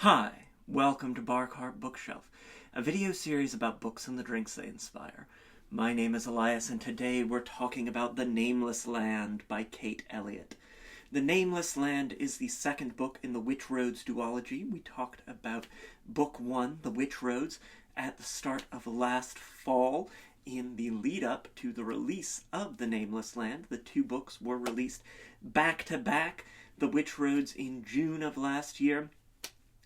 Hi, welcome to Bar Cart Bookshelf, a video series about books and the drinks they inspire. My name is Elias, and today we're talking about The Nameless Land by Kate Elliott. The Nameless Land is the second book in the Witch Roads duology. We talked about book one, The Witch Roads, at the start of last fall in the lead-up to the release of The Nameless Land. The two books were released back-to-back, The Witch Roads in June of last year,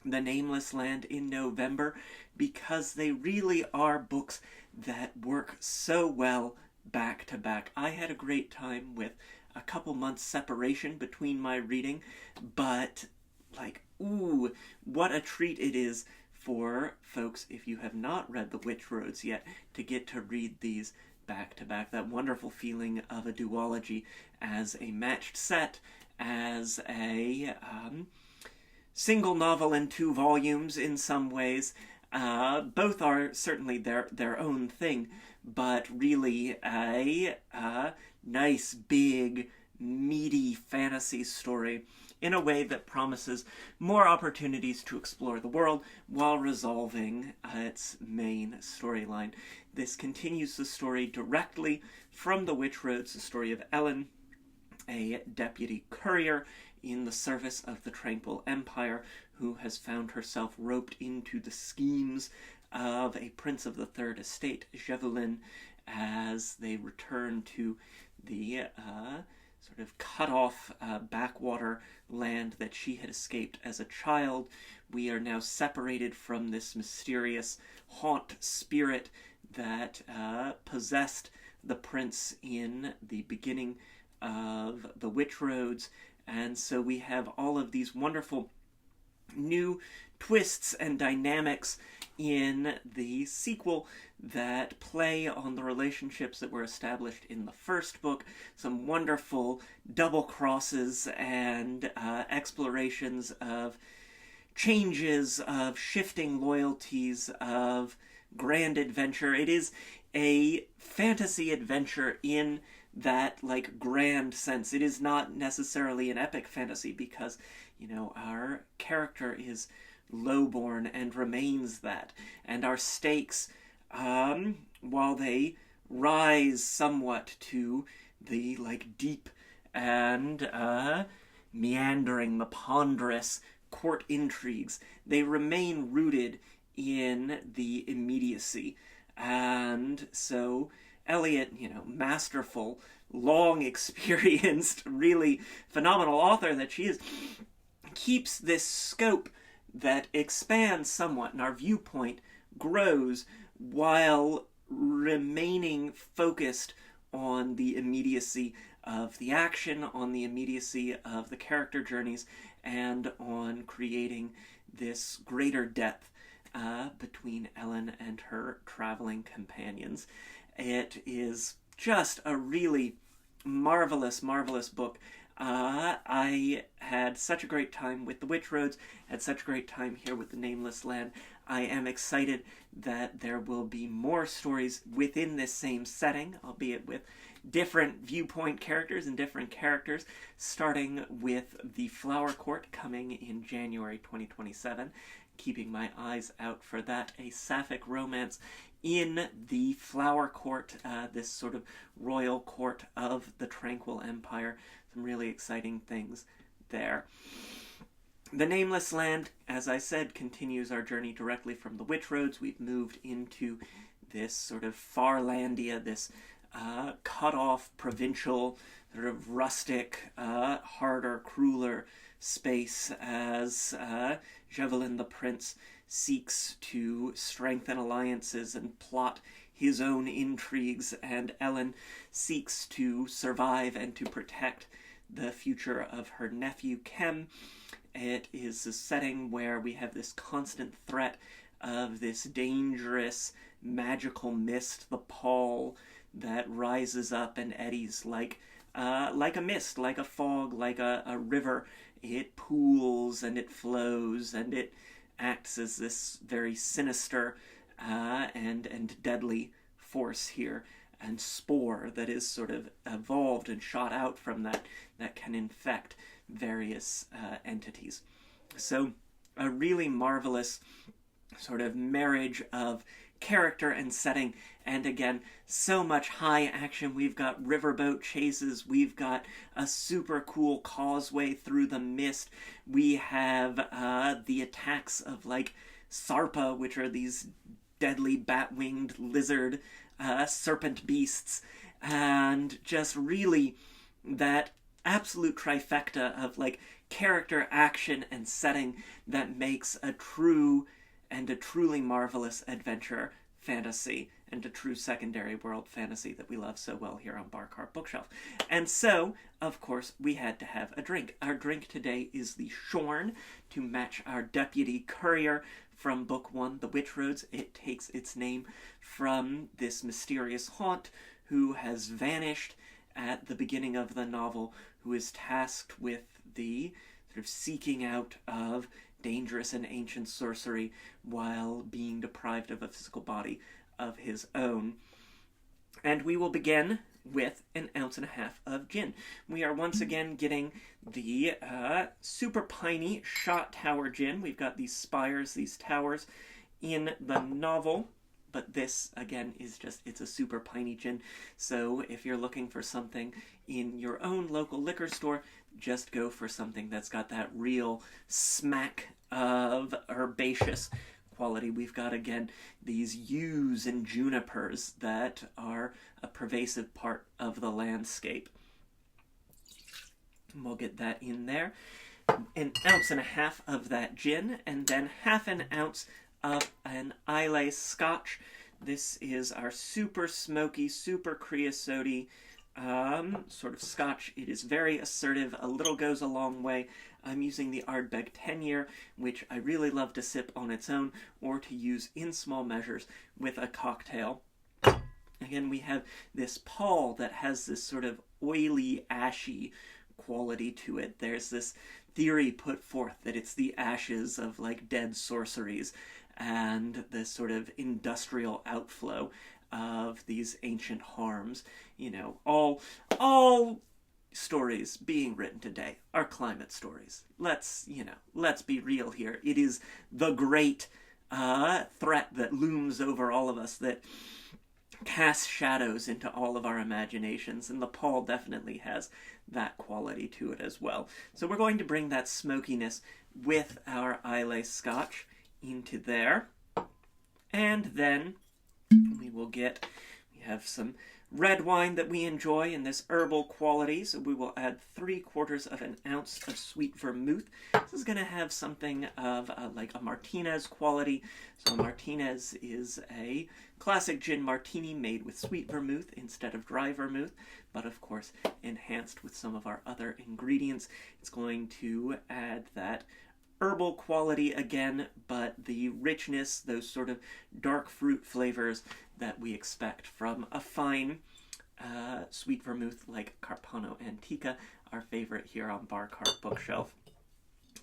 The Nameless Land in November, because they really are books that work so well back-to-back. I had a great time with a couple months separation between my reading, but ooh, what a treat it is for folks, if you have not read The Witch Roads yet, to get to read these back-to-back. That wonderful feeling of a duology as a matched set, as a single novel in 2 volumes in some ways. Both are certainly their own thing, but really a nice, big, meaty fantasy story in a way that promises more opportunities to explore the world while resolving its main storyline. This continues the story directly from The Witch Roads, the story of Ellen, a deputy courier in the service of the Tranquil Empire, who has found herself roped into the schemes of a prince of the Third Estate, Jevelin, as they return to the sort of cut-off backwater land that she had escaped as a child. We are now separated from this mysterious haunt spirit that possessed the prince in the beginning of The Witch Roads, and so we have all of these wonderful new twists and dynamics in the sequel that play on the relationships that were established in the first book. Some wonderful double crosses and explorations of changes, of shifting loyalties, of grand adventure. It is a fantasy adventure in that grand sense. It is not necessarily an epic fantasy because, our character is lowborn and remains that. And our stakes, while they rise somewhat to the deep and meandering, the ponderous court intrigues, they remain rooted in the immediacy. And so Elliott, masterful, long experienced, really phenomenal author that she is, keeps this scope that expands somewhat, and our viewpoint grows while remaining focused on the immediacy of the action, on the immediacy of the character journeys, and on creating this greater depth between Ellen and her traveling companions. It is just a really marvelous, marvelous book. I had such a great time with The Witch Roads, had such a great time here with The Nameless Land. I am excited that there will be more stories within this same setting, albeit with different viewpoint characters and different characters, starting with The Flower Court coming in January 2027. Keeping my eyes out for that, a sapphic romance in the Flower Court, this sort of royal court of the Tranquil Empire. Some really exciting things there. The Nameless Land, as I said, continues our journey directly from the Witch Roads. We've moved into this sort of Farlandia, this cut-off, provincial, sort of rustic, harder, crueler space as Jevelin the Prince seeks to strengthen alliances and plot his own intrigues, and Ellen seeks to survive and to protect the future of her nephew Kem. It is a setting where we have this constant threat of this dangerous magical mist, the pall, that rises up and eddies like a mist, like a fog, like a river. It pools and it flows and it acts as this very sinister and deadly force here, and spore that is sort of evolved and shot out from that can infect various entities. So a really marvelous sort of marriage of character and setting, and again, so much high action. We've got riverboat chases, we've got a super cool causeway through the mist, we have the attacks of like Sarpa, which are these deadly bat-winged lizard serpent beasts, and just really that absolute trifecta of like character, action, and setting that makes a truly marvelous adventure fantasy and a true secondary world fantasy that we love so well here on Bar Cart Bookshelf. And so, of course, we had to have a drink. Our drink today is the Shorn, to match our deputy courier from Book 1, The Witch Roads. It takes its name from this mysterious haunt who has vanished at the beginning of the novel, who is tasked with the sort of seeking out of dangerous and ancient sorcery while being deprived of a physical body of his own. And we will begin with 1.5 ounces of gin. We are once again getting the super piney shot tower gin. We've got these spires, these towers in the novel, but this again is just, it's a super piney gin. So if you're looking for something in your own local liquor store, just go for something that's got that real smack of herbaceous quality. We've got, again, these yews and junipers that are a pervasive part of the landscape. We'll get that in there. 1.5 ounces of that gin, and then 1/2 ounce of an Islay Scotch. This is our super smoky, super creosote sort of Scotch. It is very assertive. A little goes a long way. I'm using the Ardbeg 10-year, which I really love to sip on its own or to use in small measures with a cocktail. Again, we have this pall that has this sort of oily, ashy quality to it. There's this theory put forth that it's the ashes of like dead sorceries and this sort of industrial outflow of these ancient harms. You know, all stories being written today are climate stories. Let's be real here. It is the great threat that looms over all of us, that casts shadows into all of our imaginations, and the pall definitely has that quality to it as well. So we're going to bring that smokiness with our Islay Scotch into there, and then we have some red wine that we enjoy in this herbal quality, so we will add 3/4 ounce of sweet vermouth. This is going to have something of like a Martinez quality. So Martinez is a classic gin martini made with sweet vermouth instead of dry vermouth, but of course enhanced with some of our other ingredients. It's going to add that herbal quality again, but the richness, those sort of dark fruit flavors that we expect from a fine sweet vermouth like Carpano Antica, our favorite here on Bar Cart Bookshelf.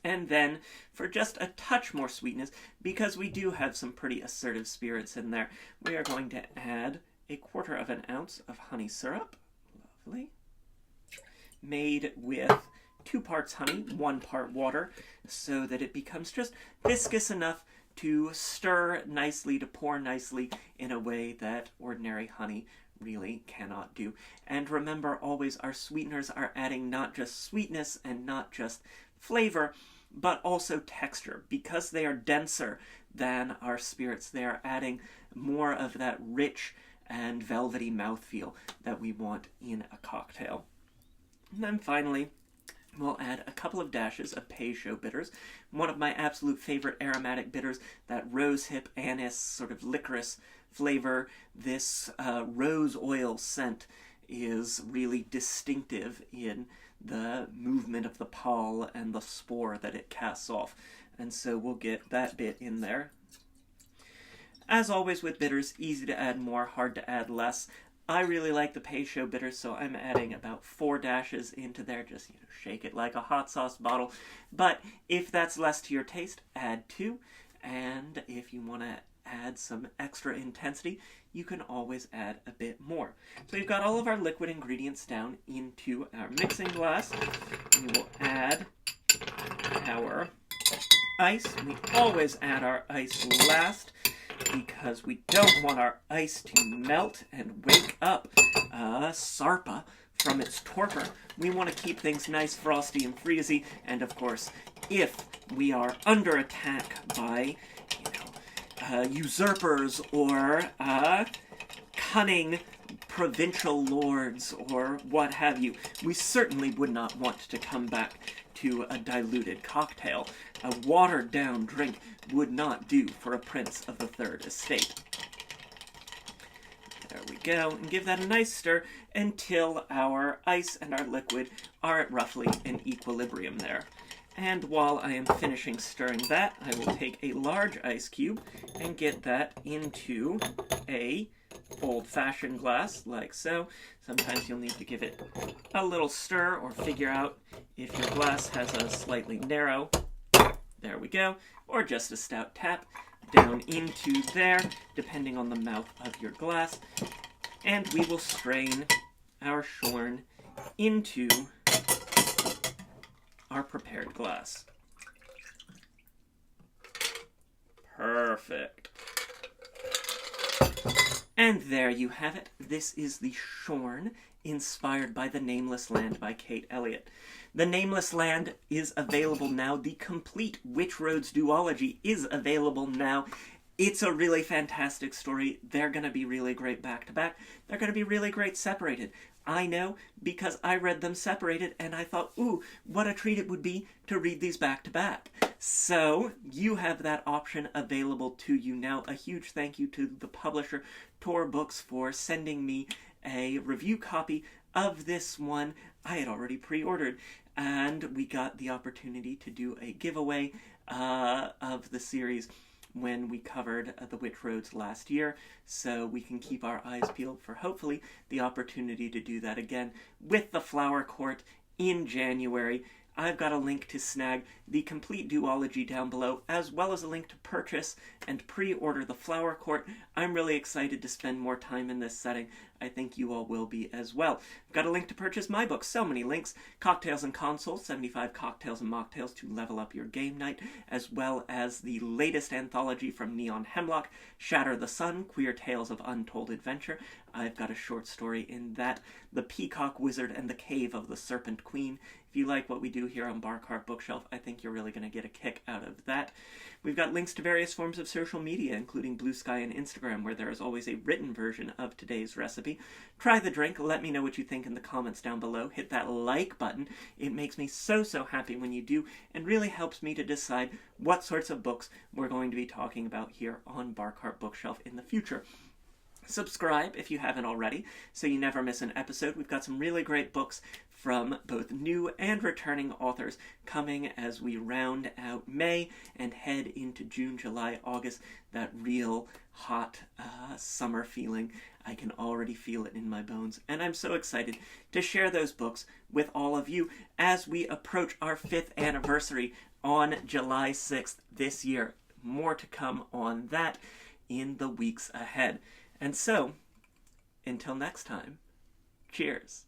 And then, for just a touch more sweetness, because we do have some pretty assertive spirits in there, we are going to add 1/4 ounce of honey syrup. Lovely. Made with 2 parts honey, 1 part water, so that it becomes just viscous enough to stir nicely, to pour nicely in a way that ordinary honey really cannot do. And remember always, our sweeteners are adding not just sweetness and not just flavor, but also texture. Because they are denser than our spirits, they are adding more of that rich and velvety mouthfeel that we want in a cocktail. And then finally, we'll add a couple of dashes of Peychaud bitters. One of my absolute favorite aromatic bitters, that rosehip, anise, sort of licorice flavor. This rose oil scent is really distinctive in the movement of the pall and the spore that it casts off. And so we'll get that bit in there. As always with bitters, easy to add more, hard to add less. I really like the Peychaud bitter, so I'm adding about 4 dashes into there. Just shake it like a hot sauce bottle. But if that's less to your taste, add 2. And if you want to add some extra intensity, you can always add a bit more. So we've got all of our liquid ingredients down into our mixing glass. We will add our ice. We always add our ice last because we don't want our ice to melt and wake up Sarpa from its torpor. We want to keep things nice, frosty, and freezy. And of course, if we are under attack by, usurpers or cunning provincial lords or what have you, we certainly would not want to come back to a diluted cocktail. A watered-down drink would not do for a prince of the Third Estate. There we go, and give that a nice stir until our ice and our liquid are at roughly an equilibrium there. And while I am finishing stirring that, I will take a large ice cube and get that into a old-fashioned glass, like so. Sometimes you'll need to give it a little stir or figure out if your glass has a slightly narrow, there we go, or just a stout tap down into there, depending on the mouth of your glass. And we will strain our Shorn into our prepared glass. Perfect. And there you have it. This is the Shorn, inspired by The Nameless Land by Kate Elliott. The Nameless Land is available now. The complete Witch Roads duology is available now. It's a really fantastic story. They're going to be really great back-to-back. They're going to be really great separated. I know, because I read them separated, and I thought, ooh, what a treat it would be to read these back-to-back. So, you have that option available to you now. A huge thank you to the publisher, Tor Books, for sending me a review copy of this one. I had already pre-ordered, and we got the opportunity to do a giveaway of the series when we covered the Witch Roads last year, so we can keep our eyes peeled for hopefully the opportunity to do that again with the Flower Court in January. I've got a link to snag the complete duology down below, as well as a link to purchase and pre-order the Flower Court. I'm really excited to spend more time in this setting. I think you all will be as well. I've got a link to purchase my book. So many links. Cocktails and Consoles, 75 Cocktails and Mocktails to level up your game night, as well as the latest anthology from Neon Hemlock, Shatter the Sun, Queer Tales of Untold Adventure. I've got a short story in that, The Peacock Wizard and the Cave of the Serpent Queen. If you like what we do here on Bark Bookshelf, I think you're really going to get a kick out of that. We've got links to various forms of social media, including Blue Sky and Instagram, where there is always a written version of today's recipe. Try the drink. Let me know what you think in the comments down below. Hit that like button. It makes me so happy when you do, and really helps me to decide what sorts of books we're going to be talking about here on Bark Bookshelf in the future. Subscribe if you haven't already, so you never miss an episode. We've got some really great books from both new and returning authors coming as we round out May and head into June, July, August, that real hot summer feeling. I can already feel it in my bones, and I'm so excited to share those books with all of you as we approach our 5th anniversary on July 6th this year. More to come on that in the weeks ahead. And so, until next time, cheers.